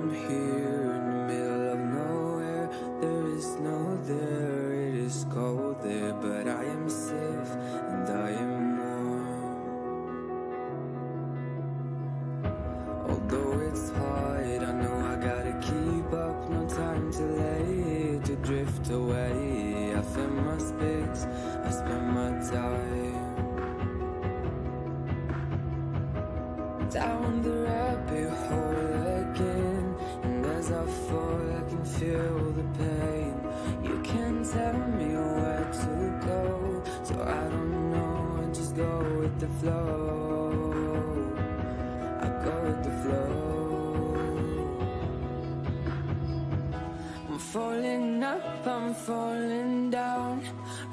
I'm here in the middle of nowhere. There is no there, it is cold there, but I am safe and I am warm. Although it's hard, I know I gotta keep up. No time to lay, to drift away. I find my space, I spend my time down the rabbit hole again. And as I fall, I can feel the pain. You can't tell me where to go, so I don't know, I just go with the flow. I go with the flow. I'm falling up, I'm falling down,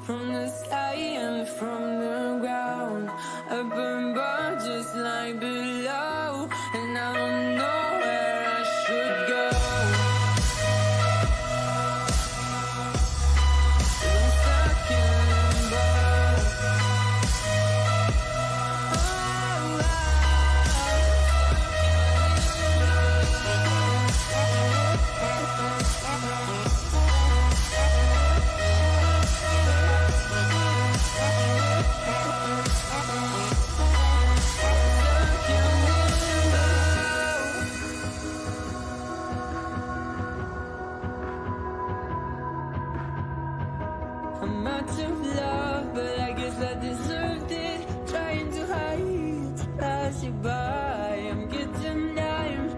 from the sky and from the ground. Up above, just like below, and I don't know where I should go. I'm stuck in limbo. I'm out of love, but I guess I deserved it. Trying to hide, to pass you by. I'm getting down,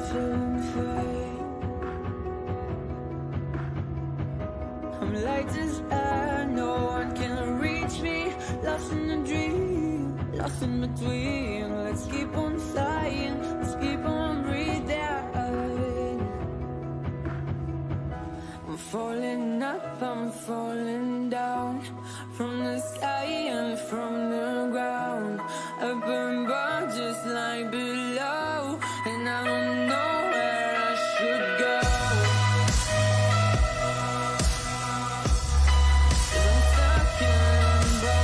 feeling fine. I'm light as air, no one can reach me. Lost in a dream, lost in between. Let's keep on flying, let's keep on breathing. I'm falling up, I'm falling down, from the sky and from the ground. Up above, just like below, and I don't know where I should go. 'Cause I'm stuck in limbo.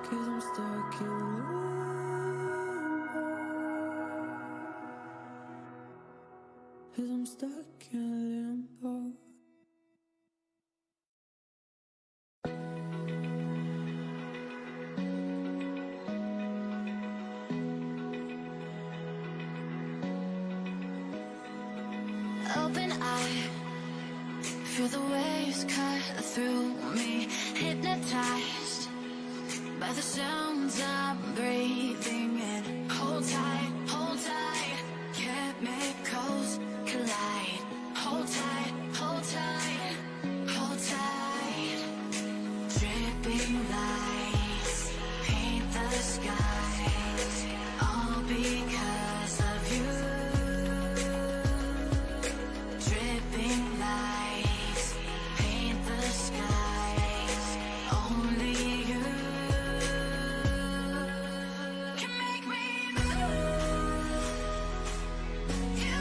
Cause I'm stuck in limbo. Cause I'm stuck in limbo. Open eye, feel the waves cut through me, hypnotized by the sounds I'm breathing in. Hold tight, chemicals collide. Hold tight, hold tight, hold tight. Dripping lights paint the skies, all because of you. Dripping lights paint the skies, only you can make me move. You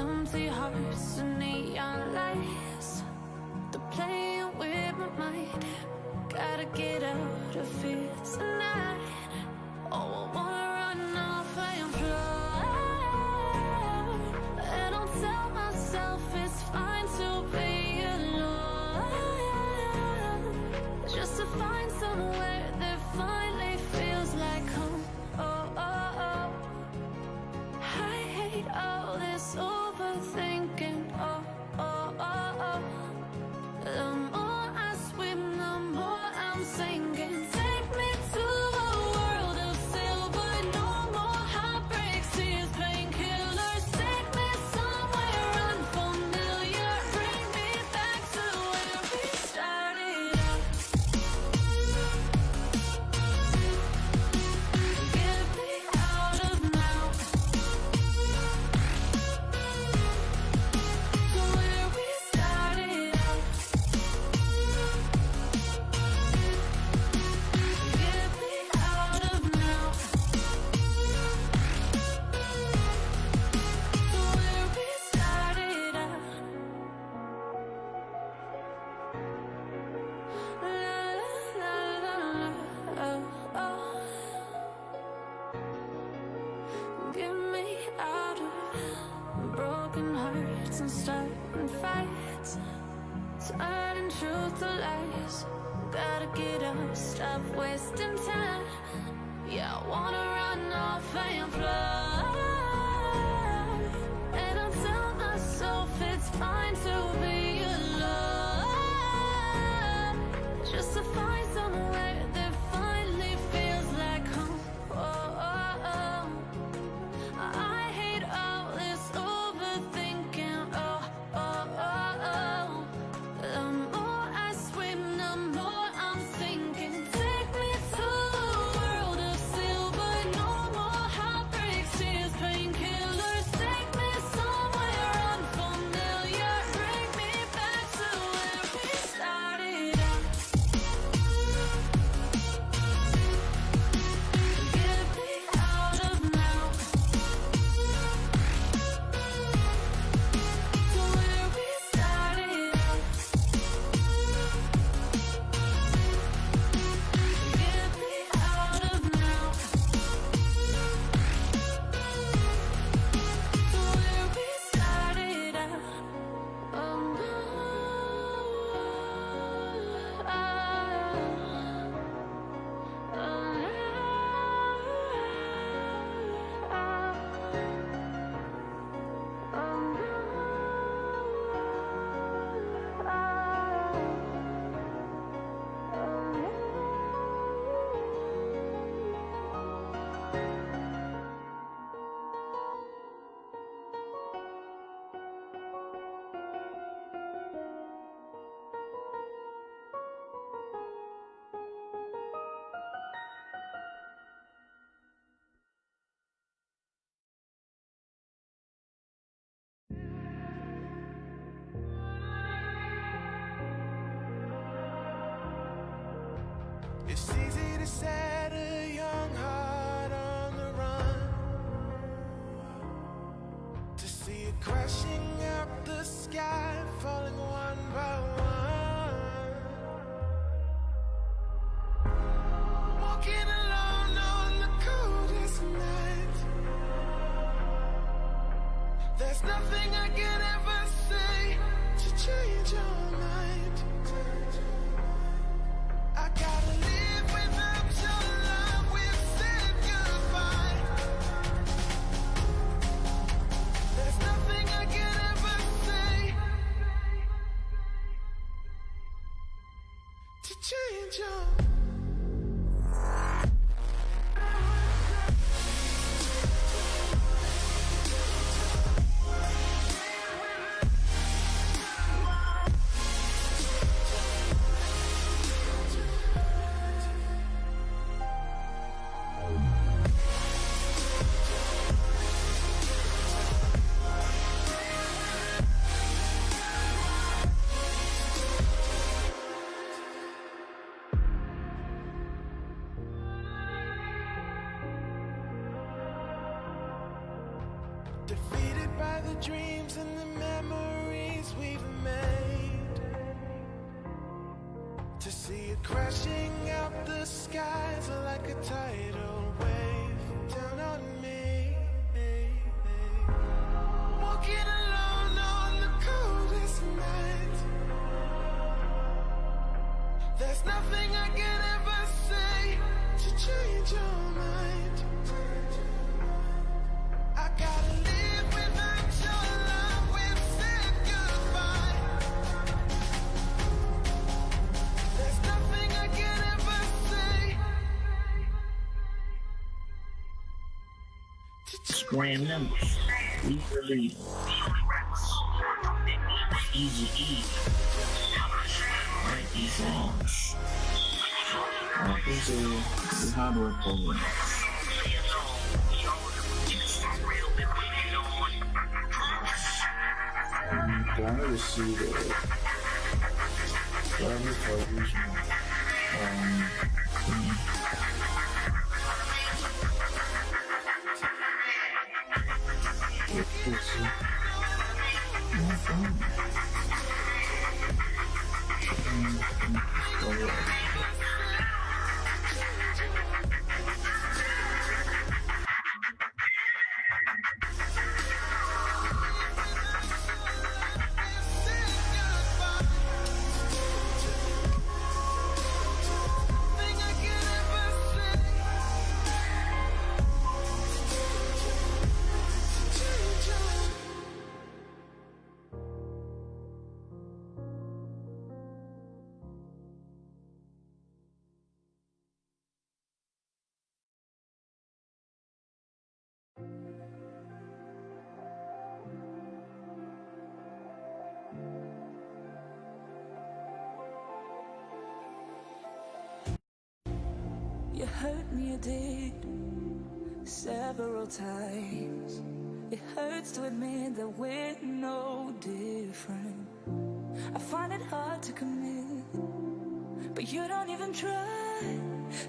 empty hearts and neon lights. They're playing with my mind. Gotta get out of here tonight. Oh, I wanna run off and fly. And I'll tell myself it's fine to be alone, just to find somewhere that finally feels like home. Oh, oh, oh. I hate all this overthinking. Oh, oh, oh, oh. The more I swim, the more I'm sinking. Take me to a world of silver. No more heartbreaks, tears, painkillers. Take me somewhere unfamiliar. Bring me back to where we started out. Get me out of now. To where we started out. Get me out of now. To where we started out. La la la la, oh, oh. Get me out of broken hearts and starting fights, turning truth to lies. Gotta get up, stop wasting time. Yeah, I wanna run off and fly. And I'll tell myself it's fine to be alone, just to find somewhere that finally feels like home. Oh, oh, oh. I hate all this overthinking. Oh, oh, oh, oh. The more I swim, the more I'm sinking. Take me to a world of silver. No more heartbreaks, tears, painkillers. Take me somewhere unfamiliar. Bring me back to where we started out. Get me out of now. To where we started out. Get me out of now. To where we started out. Oh, no. It's easy to set a young heart on the run, to see it crashing up the sky, falling one by one. Walking alone on the coldest night. There's nothing I can ever say to change your mind. I gotta live without your love. We've said goodbye. There's nothing I can ever say defeated by the dreams and the memories we've made. To see it crashing out the skies like a tidal wave down on me. Walking alone on the coldest night. There's nothing I can ever say to change your mind. I gotta live without your love. We've said goodbye. There's nothing I can ever say to change. Grand numbers. Easily. Easy E. Write these songs. These are the hard work program. I wanted to see the whatever colors. Let's see. You hurt me, you did, several times. It hurts to admit that we're no different. I find it hard to commit, but you don't even try.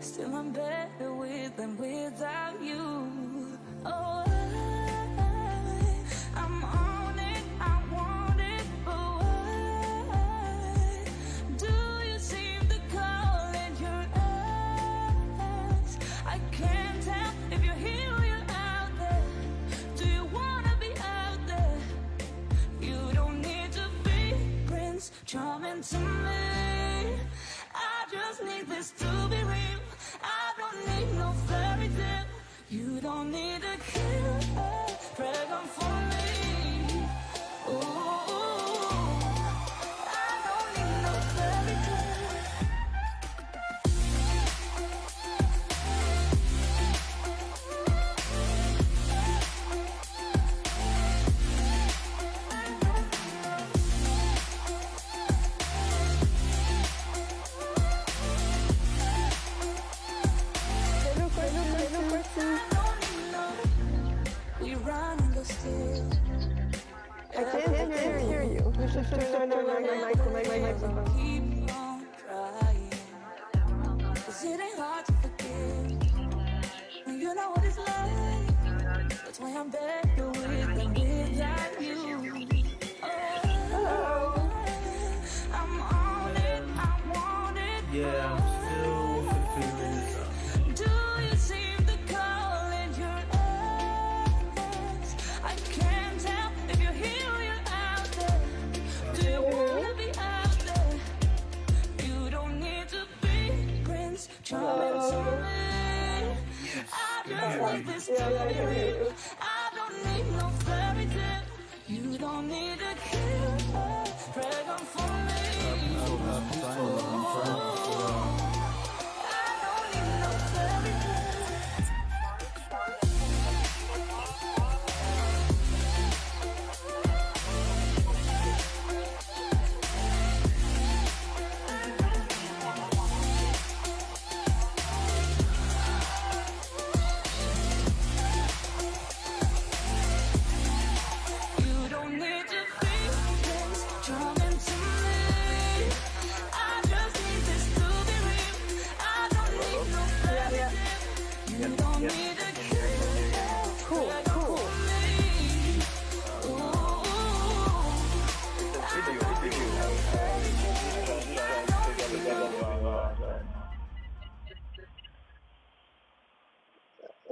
Still I'm better with than without you. Oh, I'm on it, I want it, but why do you seem to call in your eyes? I can't tell if you're here or you're out there. Do you wanna be out there? You don't need to be Prince Charming to me. I just need this to be real. I don't need no fairy tale. You don't need a killer dragon for me. Ooh, I don't need no fairy tale. We run and go still. I can't hear you. You should turn on your microphone. Keep on trying. 'Cause it ain't hard to forgive. And you know what it's like. That's why I'm better with than without you. Oh, I'm on it, I want it. Yeah, I'm still figuring this out. Do you seem to call in your eyes? I can't tell if you're here or you're out there. Do you wanna be out there? You don't need to be Prince Charming to me. I just want this to be real. I don't need no fairy tale. You don't need a killer dragon for me. I don't need no fairy tale. You don't need to be Prince Charming to me. I just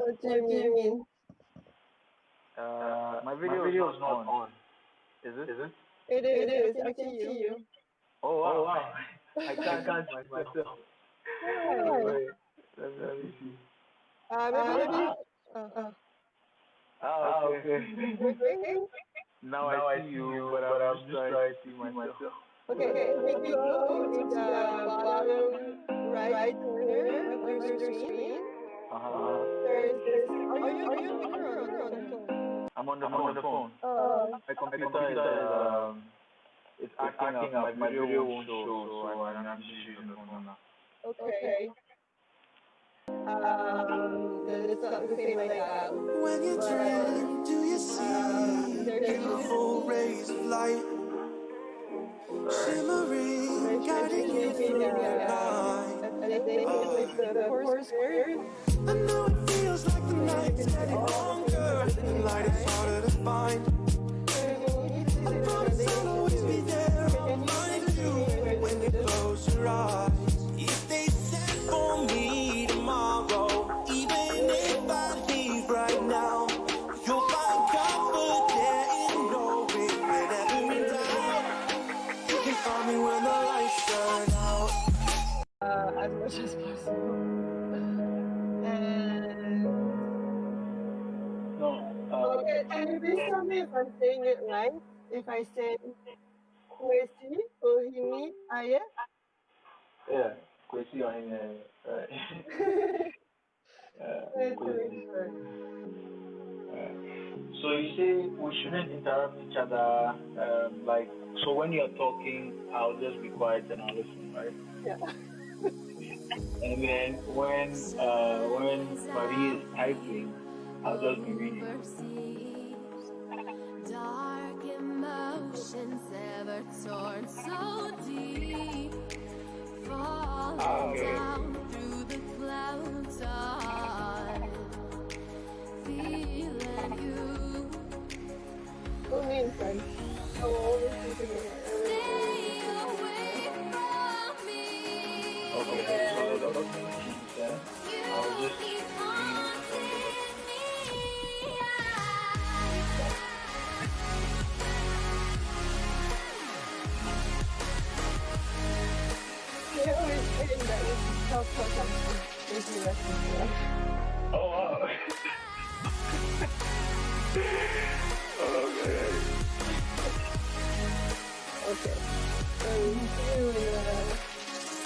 What do you mean? My video is not on. Is it? It is. I can see you. Oh wow. I can't myself. Why? Wait, let me see. Maybe. Okay. Working? Now I see you, but I'm just trying to see myself. Okay, maybe go to the bottom right corner of your screen. There's this. Are you on the computer or on the phone? I'm on the phone. My computer is it's acting up. My video won't show, so I'm just using the phone now. Okay. It's not the same like that. When you dream, do you see There's beautiful rays of light shimmering, guiding you through the night? I think it's like the four squares. I know it feels like the night's getting longer and light is harder to find. I promise I'll always be there. I'll find you when you close your eyes. If they set for me tomorrow, even if I leave right now, you'll find comfort there in knowing whenever in doubt, you can find me when the lights turn out. As much as possible. And No. okay, can you please tell me if I'm saying it right? If I say Kawasi Ohene-Ayeh? Yeah. Kawasi Ohene-Ayeh, right. Let's make sure. So you say we shouldn't interrupt each other. Like, so when you're talking, I'll just be quiet and I'll listen, right? Yeah. And then when Marie is typing, I'll just be reading. Dark emotions ever torn so deep, falling down through the clouds. Feeling you. Only in French. I will always listen to it. Stay away from me. Okay, so the then I'll just Keep read haunting me. They always say that it's tough if you listen to it. Oh wow. Okay. Okay. So see you in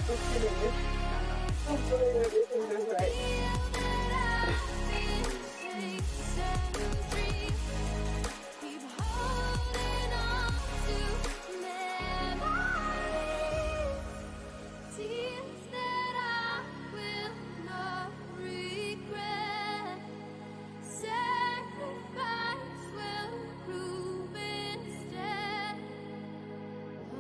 the finish. Hopefully everything goes right. Keep holding on to memories, tears that I will not regret. Sacrifice will prove instead. Oh,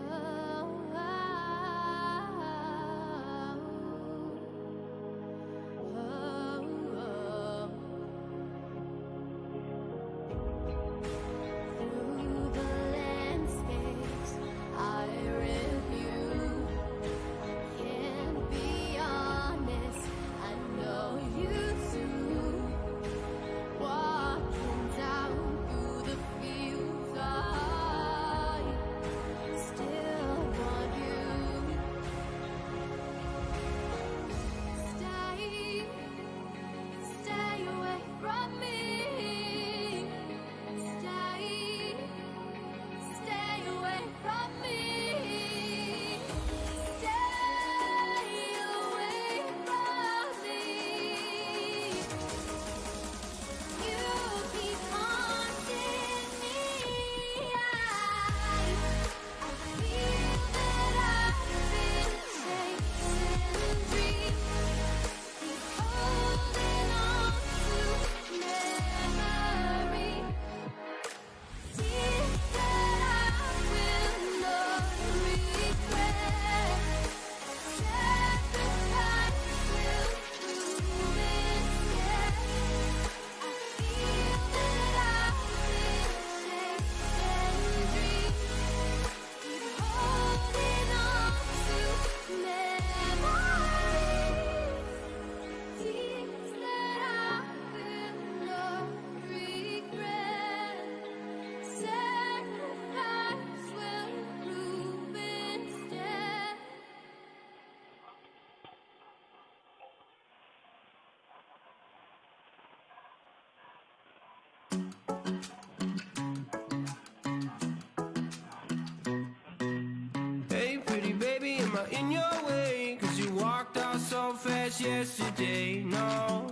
but in your way, 'cause you walked out so fast yesterday. No,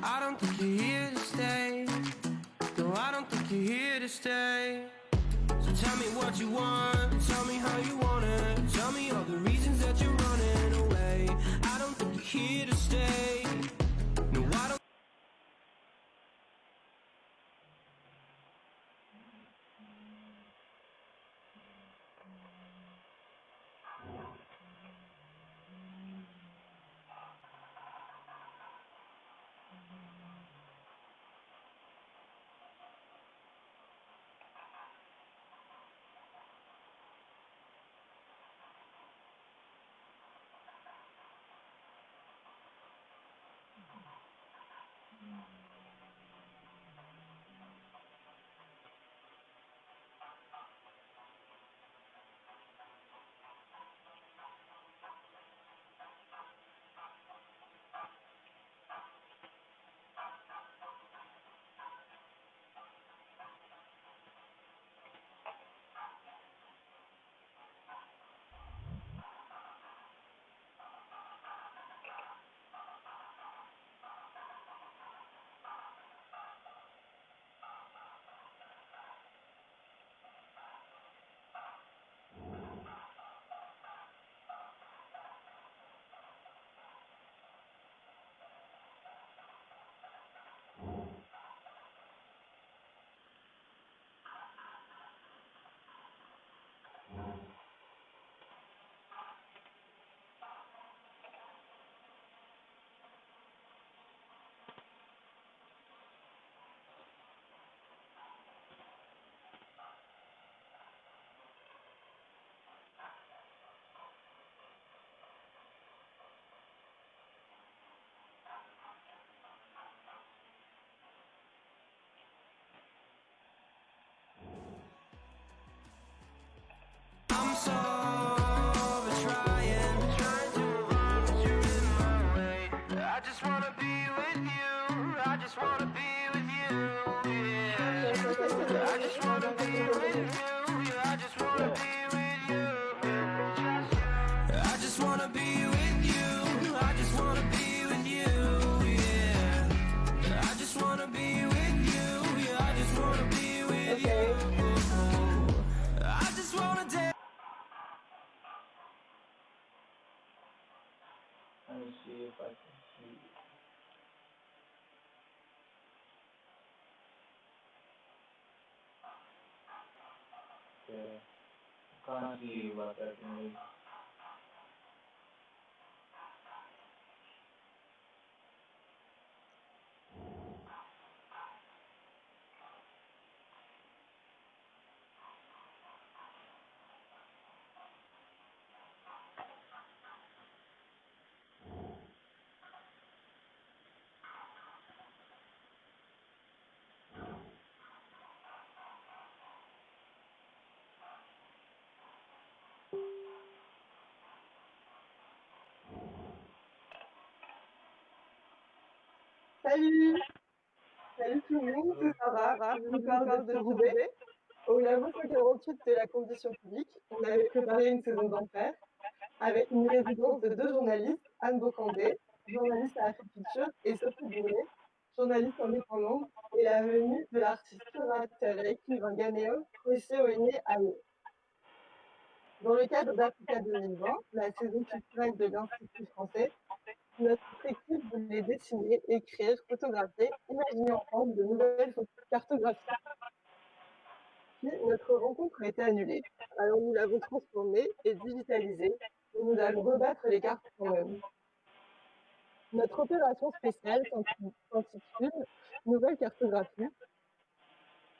I don't think you're here to stay. No, I don't think you're here to stay. So tell me what you want, tell me how you want it, tell me all the reasons that you're running away. I don't think you're here to stay. No, I don't. I'm so over trying to run, but you're in my way. I just wanna be with you. I just wanna be with you. Yeah. I just wanna be with you. Yeah, I just wanna be with you. I just wanna be with you. I just wanna be with you. Yeah. I just wanna be with you. Yeah, I just wanna be with you. I just wanna dance. Let me see if I can see. Okay. Can't see, but I can read. Salut! Salut tout le monde, c'est Sarah qui vous parle de Roubaix. Au labo 148 de la condition publique, on avait préparé une saison d'enfer avec une résidence de 2 journalistes, Anne Bocandé, journaliste à Agriculture, et Sophie Bourlet, journaliste indépendante, et la venue de l'artiste curateur et écrivain ghanéen Kawasi Ohene-Ayeh. Dans le cadre d'Africa 2020, la saison culturelle de l'Institut français, notre équipe voulait dessiner, écrire, photographier, imaginer ensemble de nouvelles cartographies. Puis notre rencontre a été annulée. Alors nous l'avons transformée et digitalisée et nous allons rebattre les cartes quand même. Notre opération spéciale s'intitule Nouvelle cartographie.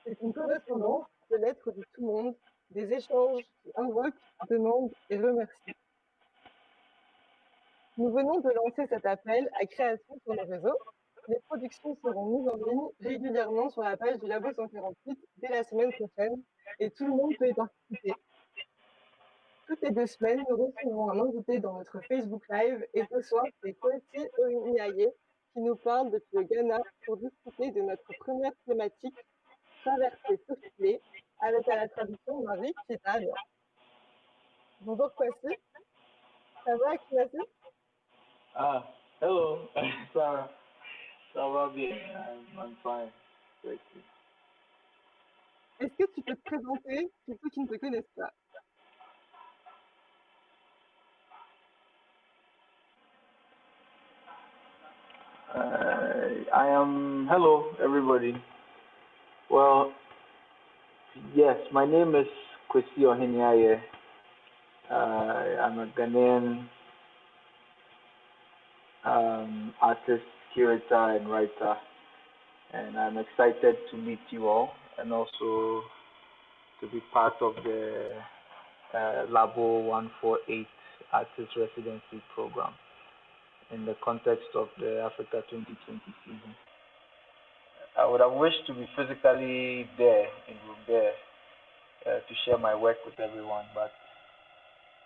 C'est une correspondance de lettres du tout monde, des échanges qui invoquent, demandent et remercient. Nous venons de lancer cet appel à création sur nos réseaux. Les productions seront mises en ligne régulièrement sur la page du Labo 148 dès la semaine prochaine et tout le monde peut y participer. Toutes les 2 semaines, nous recevons un invité dans notre Facebook Live et ce soir, c'est Kawasi Ohene-Ayeh qui nous parle depuis le Ghana pour discuter de notre première thématique, traversée circulée, avec à la traduction Marie qui est à Amiens. Bonjour Kawasi. Ça va, Kawasi? Ah, hello. Ça, ça va bien. I'm fine. Thank you. Est-ce que tu peux te présenter pour ceux qui ne te connaissent pas? Hello, everybody. Well, yes, my name is Kawasi Ohene-Ayeh. I'm a Ghanaian artist, curator, and writer, and I'm excited to meet you all and also to be part of the Labo 148 Artist Residency Program in the context of the Africa 2020 season. I would have wished to be physically there in room there to share my work with everyone, but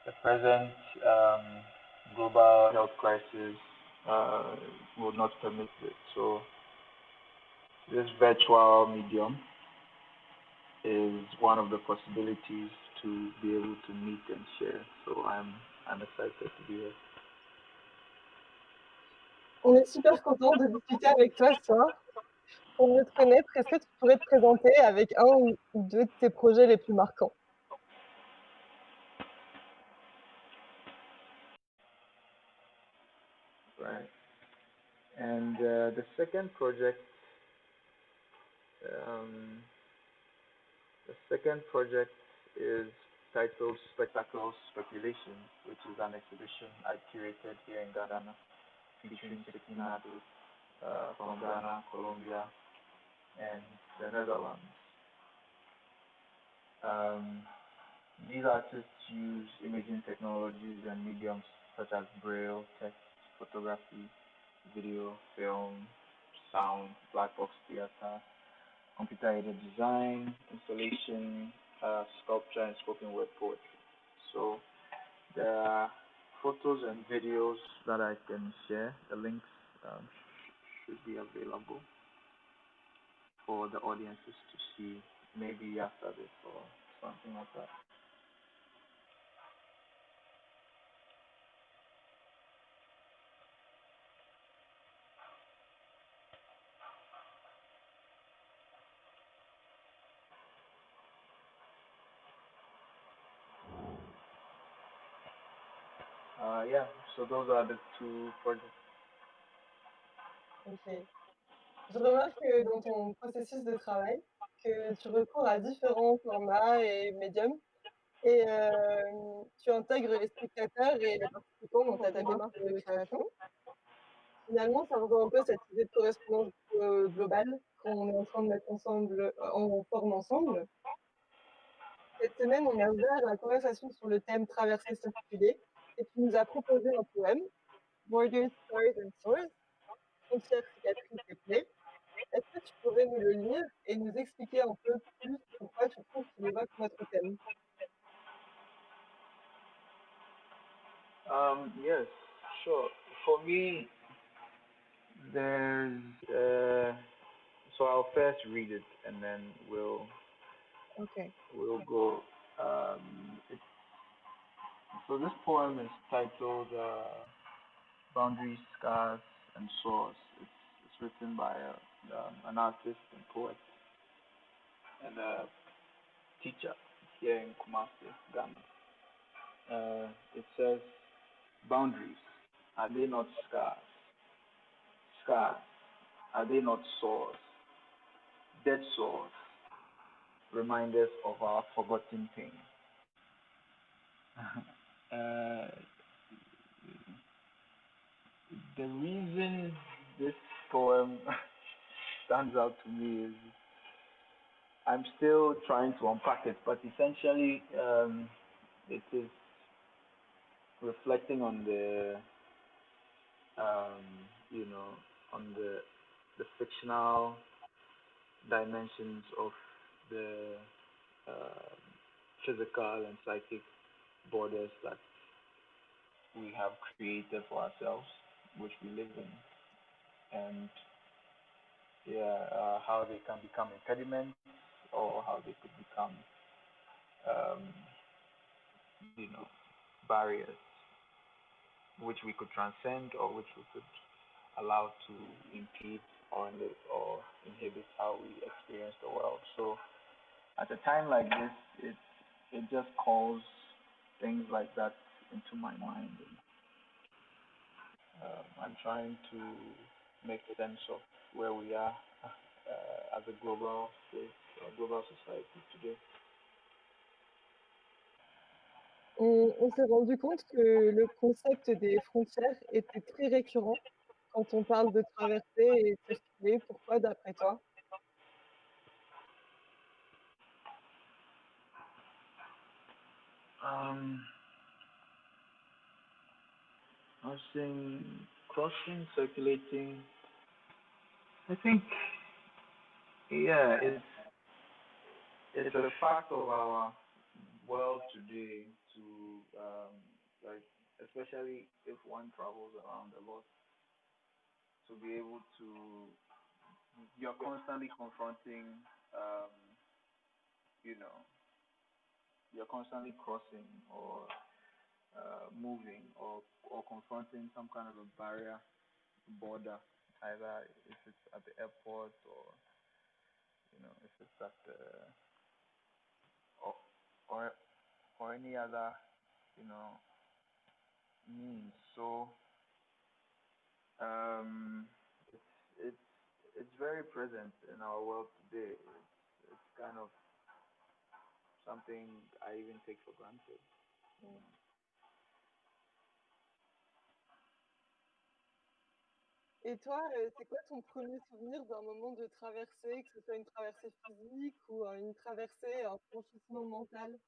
the present global health crisis will not permit it. So this virtual medium is one of the possibilities to be able to meet and share. So I'm excited to be here. On est super content de discuter avec toi ce soir. Pour mieux te connaître, est-ce que tu pourrais te présenter avec un ou deux de tes projets les plus marquants? Right. And the second project, um, is titled Spectacles Speculation, which is an exhibition I curated here in Ghana, featuring 16 artists from Ghana, Colombia, and the Netherlands. These artists use imaging technologies and mediums such as braille, text, photography, video, film, sound, black box theater, computer-aided design, installation, sculpture, and spoken word poetry. So there are photos and videos that I can share. The links should be available for the audiences to see maybe after this or something like that. Yeah, so those are the two projects. Ok. Je remarque dans ton processus de travail que tu recours à différents formats et médiums et tu intègres les spectateurs et les participants dans ta démarche de création. Finalement, ça rejoint un peu cette idée de correspondance globale qu'on est en train de mettre ensemble, en forme ensemble. Cette semaine, on a ouvert la conversation sur le thème traversée circulée et tu nous as proposé un poème, Borders, Stars and Swords, frontières, cicatrices et plaies. Est-ce que tu pourrais nous le lire et nous expliquer un peu plus pourquoi tu trouves qu'il évoque notre thème? Yes, sure. For me, there's so I'll first read it and then Ok. we'll go. It's, so this poem is titled "Boundaries, Scars, and Swords." It's written by an artist and poet and a teacher here in Kumasi, Ghana. It says, "Boundaries, are they not scars? Scars, are they not swords? Dead swords, reminders of our forgotten pain." uh, the reason this poem stands out to me is I'm still trying to unpack it, but essentially it is reflecting on the um, you know on the fictional dimensions of the uh, physical and psychic borders that we have created for ourselves, which we live in, and yeah, how they can become impediments or how they could become, um, you know, barriers. which we could transcend or which we could allow to impede or inhibit how we experience the world. So at a time like this, it just calls things like that into my mind. And, I'm trying to make sense of where we are as a global state or global society today. On s'est rendu compte que le concept des frontières était très récurrent quand on parle de traverser et circuler. Pourquoi d'après toi? Um, I was saying crossing, circulating. I think yeah, it's a fact of our world today to like especially if one travels around a lot to be able to you're constantly confronting um, you know you're constantly crossing or moving or confronting some kind of a barrier border either if it's at the airport or if it's at the or or, or any other you know means so um it's it's it's very present in our world today. It's kind of something I even take for granted. Mmh. Et toi, c'est quoi ton premier souvenir d'un moment de traversée, que ce soit une traversée physique ou, une traversée, un franchissement mental?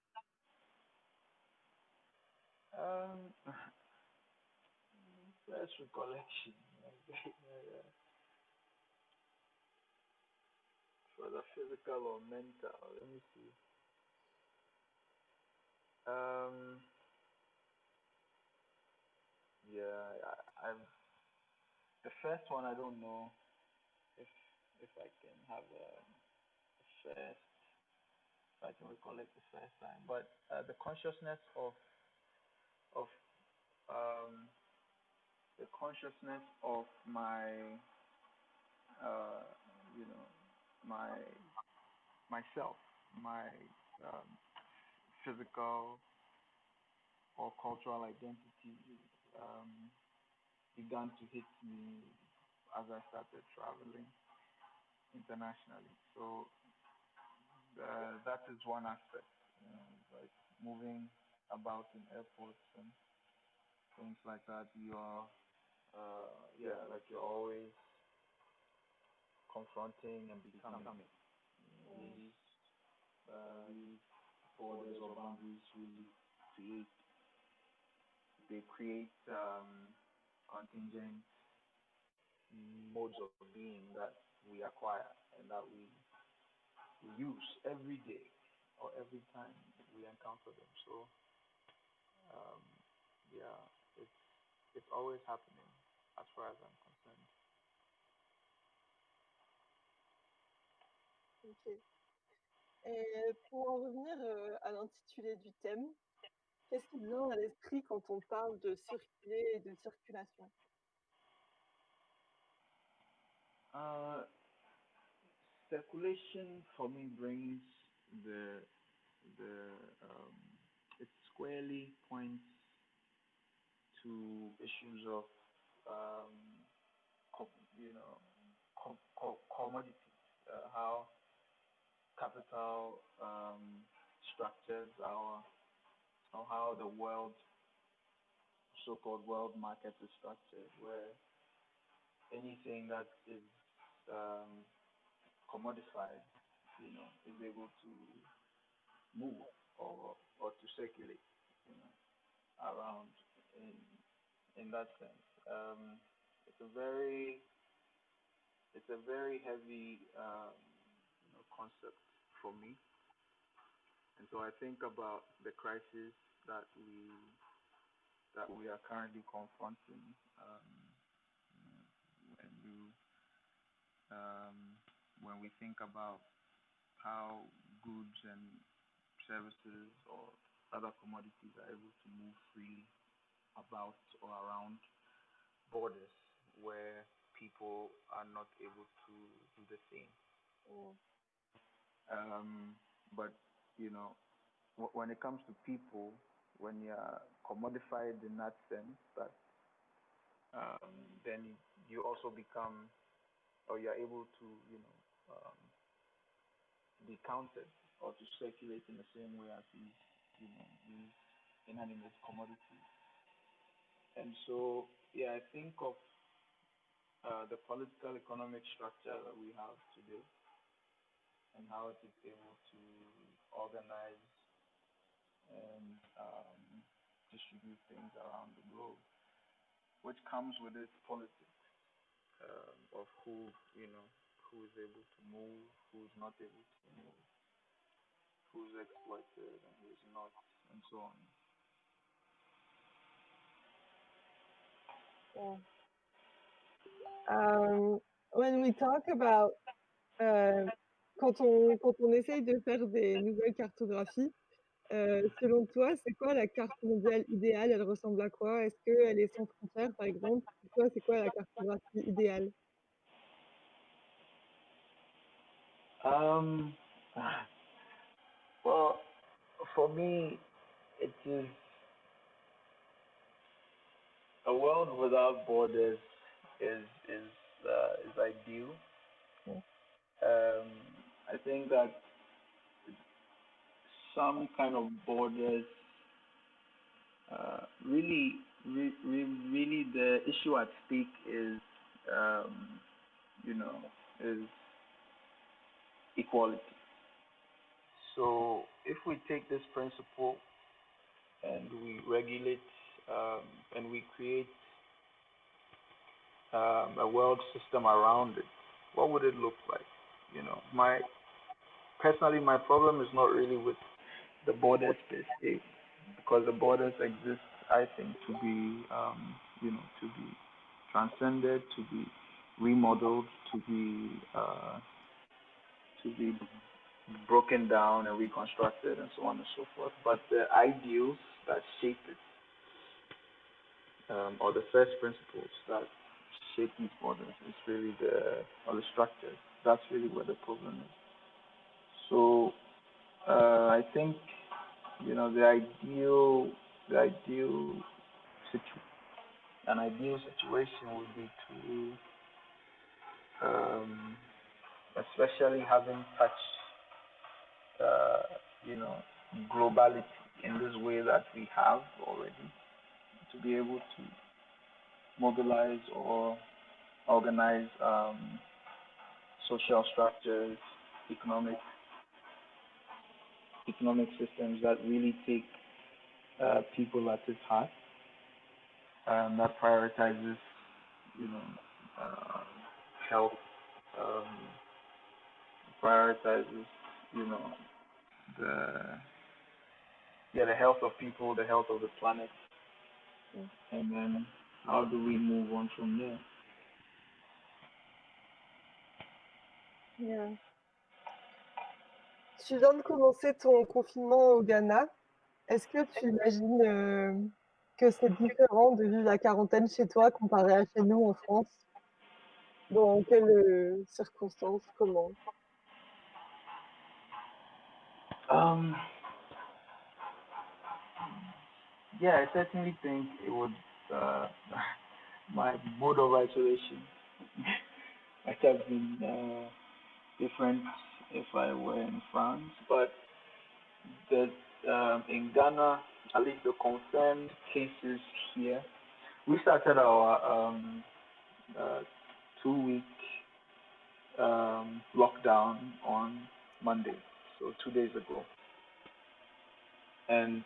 Um, first recollection, whether physical or mental. Let me see. Um, yeah, I've the first one. I don't know if I can have a first, if I can recollect the first time, but the consciousness of um the consciousness of my uh you know my myself, my um, physical or cultural identity began to hit me as I started traveling internationally. So that is one aspect, like moving about in airports and things like that. You're, yeah, like you're always confronting and becoming. These borders or boundaries really create they create contingent modes of being that we acquire and that we use every day or every time we encounter them. So um, yeah, it's it's always happening as far as I'm concerned. OK. Et pour en revenir, à l'intitulé du thème, qu'est-ce qui te vient à l'esprit quand on parle de circuler et de circulation? Uh, Circulation for me brings the the it squarely points to issues of um, you know commodities, how capital structures our or how the world so-called world market is structured, where anything that is um, commodified, is able to move or to circulate, you know, around in that sense. It's a very heavy concept for me, and so I think about the crisis that we are currently confronting. When you when we think about how goods and services or other commodities are able to move freely about or around borders where people are not able to do the same. Mm. But you know, when it comes to people, when you're commodified in that sense, that then you also become, or you're able to, be counted or to circulate in the same way as these inanimate commodities. And so, yeah, I think of the political economic structure that we have today and how it is able to organize and distribute things around the globe, which comes with its politics of who is able to move, who is not able to move, who's exploited and who's not, and so on. Yeah. When we talk about euh, quand on essaye de faire des nouvelles cartographies, selon toi, c'est quoi la carte mondiale idéale? Elle ressemble à quoi? Est-ce qu'elle est sans frontières, par exemple? Pour toi, c'est quoi la cartographie idéale? Um, well, for me, it is a world without borders is ideal. Ouais. Um, I think that some kind of borders, really, the issue at stake is, um, you know, is equality. So if we take this principle and we regulate um, and we create a world system around it, what would it look like? My personally, my problem is not really with the borders per se, because the borders exist, I think, to be, to be transcended, to be remodeled, to be broken down and reconstructed, and so on and so forth. But the ideals that shape it, or the first principles that shape these borders, is really the structures. That's really where the problem is. So I think the ideal situ- an ideal situation would be to, especially having touched, uh, you know, globality in this way that we have already, to be able to mobilize or organize social structures, economic economic systems that really take people at its heart, that prioritizes, you know, uh, health, um, prioritizes, you know, the the health of people, the health of the planet, Mmh. and then how do we move on from there? Yeah. Tu viens de commencer ton confinement au Ghana. Est-ce que tu imagines, que c'est différent de vivre la quarantaine chez toi comparé à chez nous en France? Dans quelles, circonstances? Comment? Um, yeah, I certainly think it would. Uh, my mode of isolation might have been different if I were in France, but the in Ghana, at least the confirmed cases here, we started our uh, 2 week lockdown on Monday, so 2 days ago, and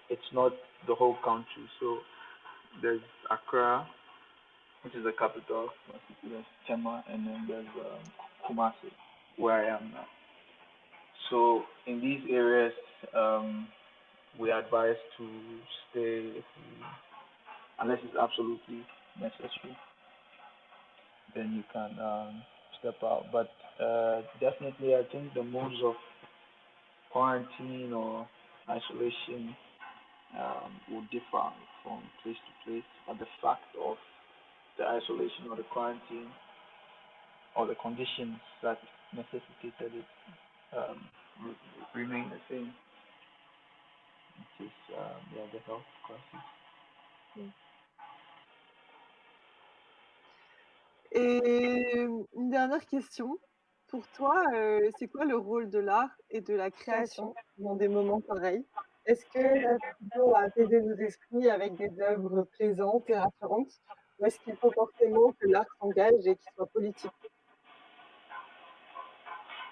it's not the whole country. So there's Accra, which is the capital, there's Tema, and then there's Kumasi, where I am now. So in these areas, um, we advise to stay unless it's absolutely necessary. Then you can step out. But definitely, I think the modes of quarantine or isolation will differ from place to place, but the fact of the isolation or the quarantine or the conditions that necessitated it um, remain the same, which is yeah, the health crisis. Et une dernière question. Pour toi, c'est quoi le rôle de l'art et de la création dans des moments pareils? Est-ce que ça sert plutôt à apaiser nos esprits avec des œuvres plaisantes et rassurantes? Ou est-ce qu'il faut forcément que l'art s'engage et qu'il soit politique?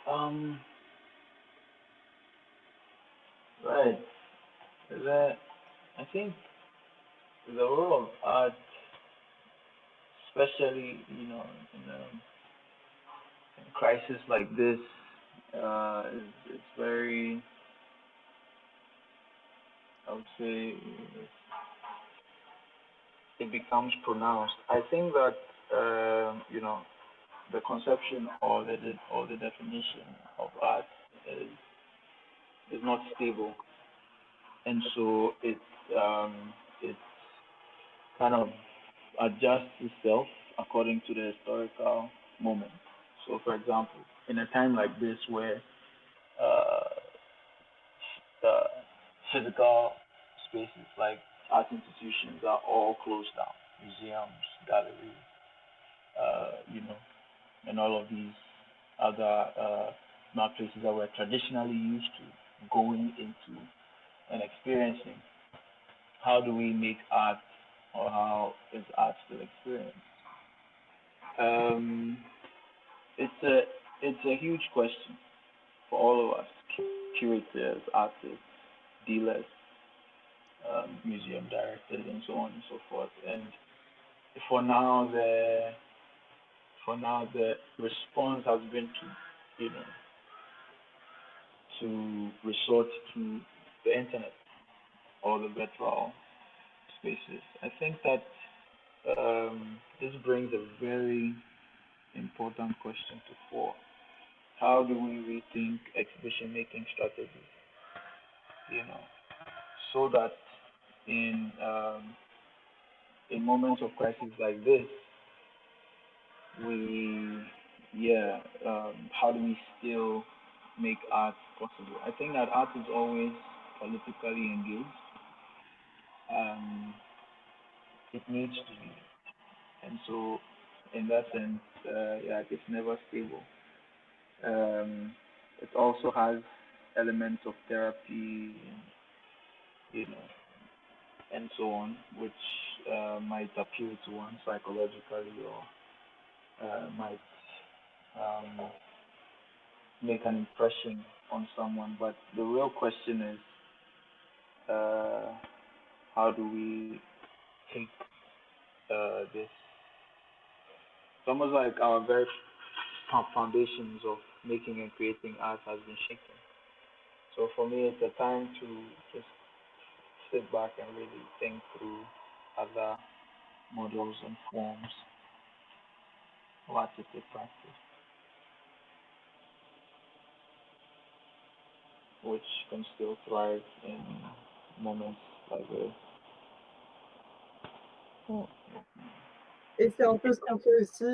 Um, right. The, I think the role of art, especially in a crisis like this, is very, I would say, it becomes pronounced. I think that the conception or the definition of art is is not stable, and so it kind of adjusts itself according to the historical moment. So, for example, in a time like this where uh, the physical spaces like art institutions are all closed down, museums, galleries, and all of these other smart places that we're traditionally used to going into and experiencing. How do we make art, or how is art still experienced? Um, it's a huge question for all of us, curators, artists, dealers, museum directors, and so on and so forth. And for now, the the response has been to to resort to the internet or the virtual spaces. I think that this brings a very important question to fore. How do we rethink exhibition making strategies? You know, so that in in moments of crisis like this, we yeah, how do we still make art possible? I think that art is always politically engaged. Um, it needs to be, and so in that sense, yeah, it's never stable. Um, it also has elements of therapy, you know, and so on, which might appeal to one psychologically or might um, make an impression on someone. But the real question is, uh, how do we take this? It's almost like our very foundations of making and creating art has been shaken. So for me, it's a time to just sit back and really think through other models and forms of artistic practice, which can still thrive in moments like this. Mmh. Et c'est un peu ce qu'on fait aussi,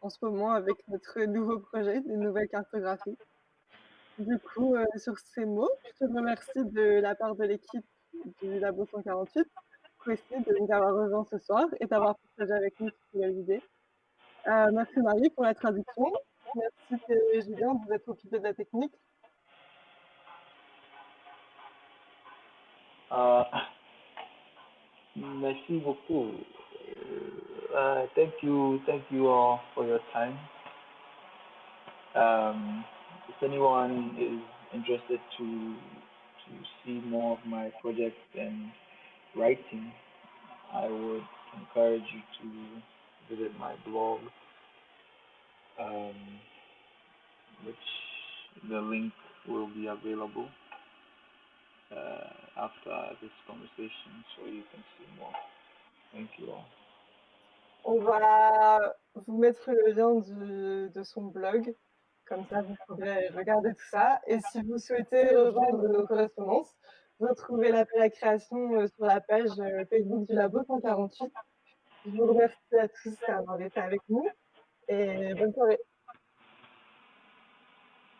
en ce moment avec notre nouveau projet, des nouvelles cartographies. Du coup, sur ces mots, je te remercie de la part de l'équipe du Labo 148, aussi de nous avoir rejoints ce soir et d'avoir partagé avec nous toutes ces belles idées. Merci Marie pour la traduction. Merci Théo et Julien de vous être occupés de la technique. Uh, merci beaucoup. Thank you all for your time. If anyone is interested to see more of my projects and writing, I would encourage you to visit my blog, um, which the link will be available after this conversation, so you can see more. Thank you all. On va vous mettre le lien de son blog, comme ça vous pourrez regarder tout ça. Et si vous souhaitez rejoindre nos correspondances, retrouver l'appel à création sur la page Facebook du Labo 148. Je vous remercie à tous d'avoir été avec nous et bonne soirée.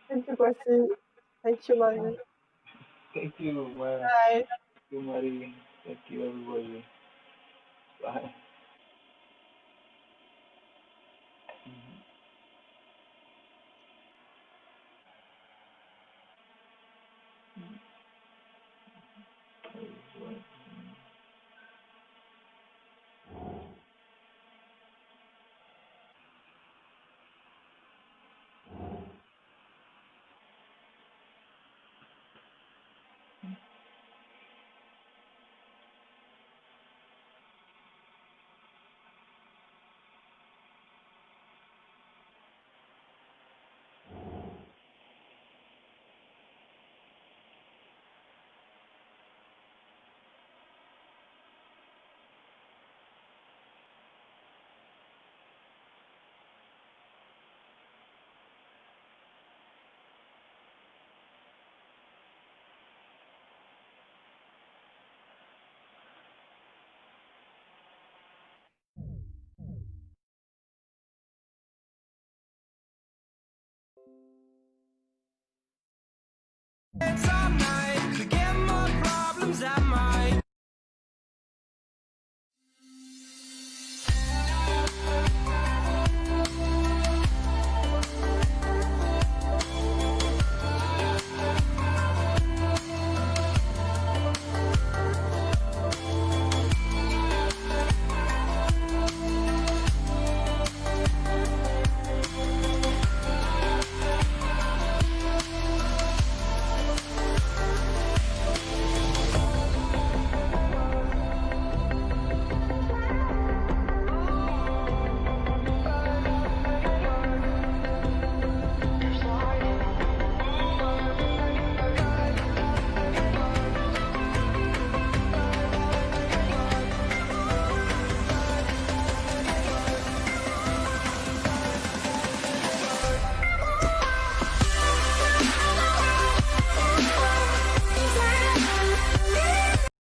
Thank you, Kwasi. Thank you, Marie. Thank you, man. Bye. Thank you, Marie. Thank you, everybody. Bye. It's all night.